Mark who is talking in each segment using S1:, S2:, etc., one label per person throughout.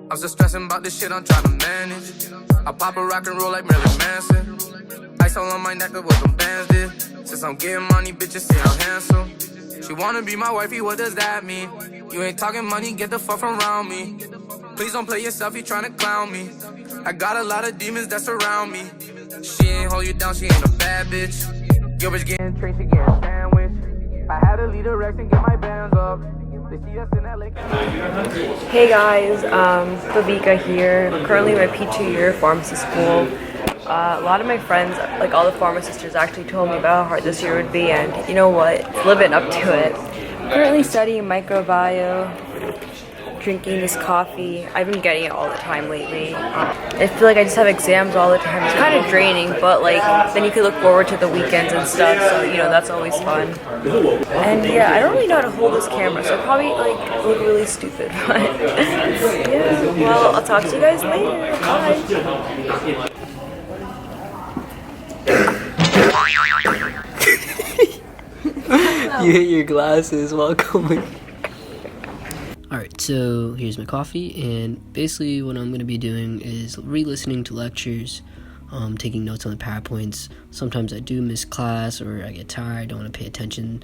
S1: I'm still stressing about this shit I'm trying to manage. I pop a rock and roll like Marilyn Manson. Ice all on my neck, that's what them bands did. Since I'm getting money, bitches say I'm handsome. She wanna be my wifey, what does that mean? You ain't talking money, get the fuck from around me. Please don't play yourself, you tryna clown me. I got a lot of demons that surround me. She ain't hold you down, she ain't a bad bitch. Your bitch getting trained, she getting sandwich. I had to lead the Rex and get my bands up. They see us in LA.
S2: Hey guys, Bavika here. Currently in my P2 year pharmacy school. A lot of my friends, like all the pharma sisters, actually told me about how hard this year would be, and you know what? It's living up to it. I'm currently studying microbiome, drinking this coffee. I've been getting it all the time lately. I feel like I just have exams all the time. It's kind of draining, but like then you can look forward to the weekends and stuff, so you know, that's always fun. And yeah, I don't really know how to hold this camera, so I probably like look really stupid, but yeah, well, I'll talk to you guys later. Bye.
S3: You hit your glasses while coming. Alright, so here's my coffee, and basically what I'm going to be doing is re-listening to lectures, taking notes on the PowerPoints. Sometimes I do miss class, or I get tired, don't want to pay attention,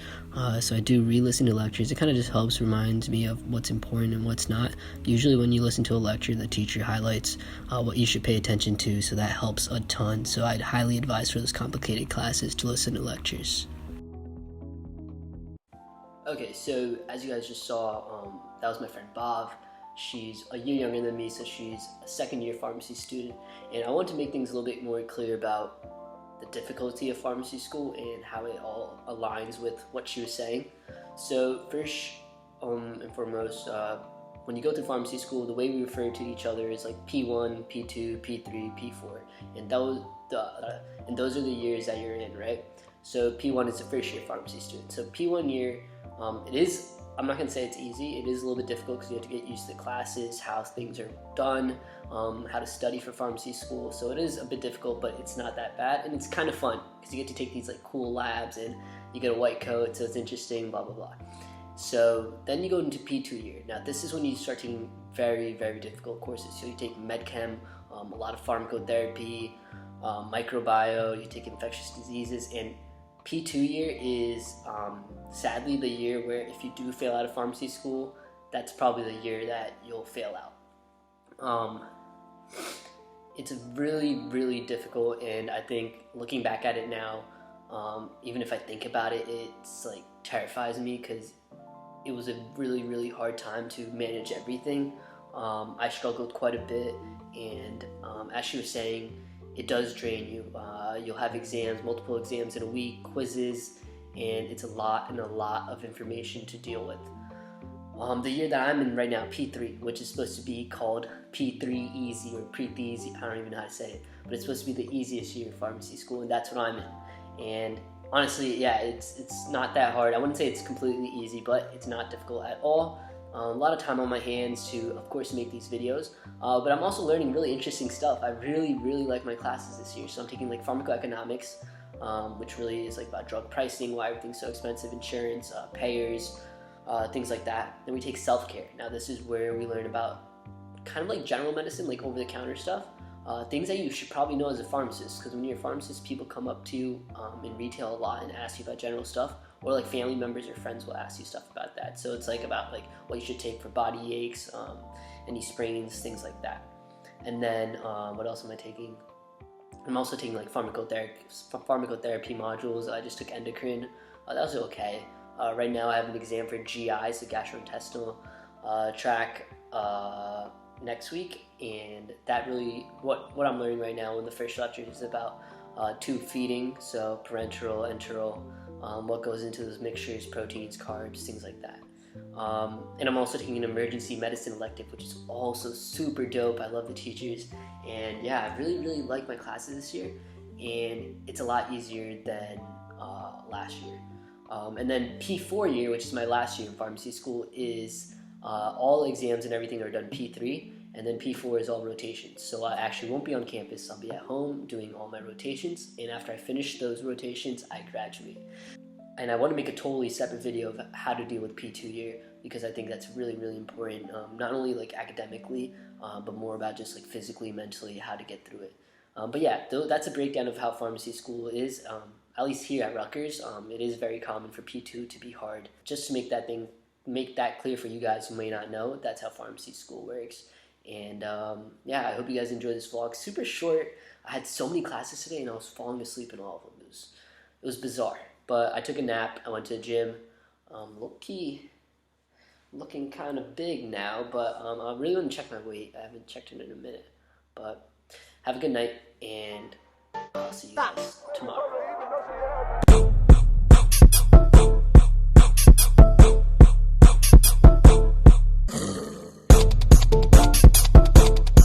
S3: so I do re-listen to lectures. It kind of just helps, reminds me of what's important and what's not. Usually when you listen to a lecture, the teacher highlights what you should pay attention to, so that helps a ton. So I'd highly advise for those complicated classes to listen to lectures. Okay, so as you guys just saw, that was my friend Bob. She's a year younger than me, so she's a second-year pharmacy student. And I want to make things a little bit more clear about the difficulty of pharmacy school and how it all aligns with what she was saying. So first and foremost, when you go through pharmacy school, the way we refer to each other is like P1, P2, P3, P4. And those are the years that you're in, right? So P1 is the first year pharmacy student. So P1 year, I'm not going to say it's easy. It is a little bit difficult because you have to get used to the classes, how things are done, how to study for pharmacy school. So it is a bit difficult, but it's not that bad. And it's kind of fun because you get to take these like cool labs and you get a white coat, so it's interesting, blah, blah, blah. So then you go into P2 year. Now this is when you start taking very, very difficult courses. So you take medchem, a lot of pharmacotherapy, microbiome, you take infectious diseases, and P2 year is sadly the year where if you do fail out of pharmacy school, that's probably the year that you'll fail out. It's really, really difficult, and I think looking back at it now, even if I think about it, it's like terrifies me because it was a really, really hard time to manage everything. I struggled quite a bit, and as she was saying, it does drain you. You'll have exams, multiple exams in a week, quizzes, and it's a lot of information to deal with. The year that I'm in right now, P3, which is supposed to be called P3 Easy or Preet Easy, I don't even know how to say it, but it's supposed to be the easiest year of pharmacy school, and that's what I'm in. And honestly, yeah, it's not that hard. I wouldn't say it's completely easy, but it's not difficult at all. A lot of time on my hands to, of course, make these videos, but I'm also learning really interesting stuff. I really, really like my classes this year. So I'm taking like pharmacoeconomics, which really is like about drug pricing, why everything's so expensive, insurance, payers, things like that. Then we take self-care. Now this is where we learn about kind of like general medicine, like over-the-counter stuff, things that you should probably know as a pharmacist, because when you're a pharmacist, people come up to you in retail a lot and ask you about general stuff, or like family members or friends will ask you stuff about that. So it's like about like what you should take for body aches, any sprains, things like that. And then what else am I taking? I'm also taking like pharmacotherapy modules. I just took endocrine. That was okay. Right now I have an exam for GI, so gastrointestinal tract, next week, and that really, what I'm learning right now in the first lecture is about tube feeding, so parenteral, enteral, what goes into those mixtures, proteins, carbs, things like that. And I'm also taking an emergency medicine elective, which is also super dope. I love the teachers, and yeah, I really, really like my classes this year, and it's a lot easier than last year. And then P4 year, which is my last year in pharmacy school, is all exams and everything are done P3, and then P4 is all rotations. So I actually won't be on campus. I'll be at home doing all my rotations, and after I finish those rotations, I graduate. And I want to make a totally separate video of how to deal with P2 year, because I think that's really, really important. Not only like academically, but more about just like physically, mentally, how to get through it. But yeah, that's a breakdown of how pharmacy school is. At least here at Rutgers, it is very common for P2 to be hard. Just to make that clear for you guys who may not know, that's how pharmacy school works. And yeah, I hope you guys enjoyed this vlog. Super short. I had so many classes today and I was falling asleep in all of them. It was bizarre. But I took a nap, I went to the gym. Low-key looking kind of big now, but I really want to check my weight. I haven't checked it in a minute. But have a good night, and I'll see you guys tomorrow.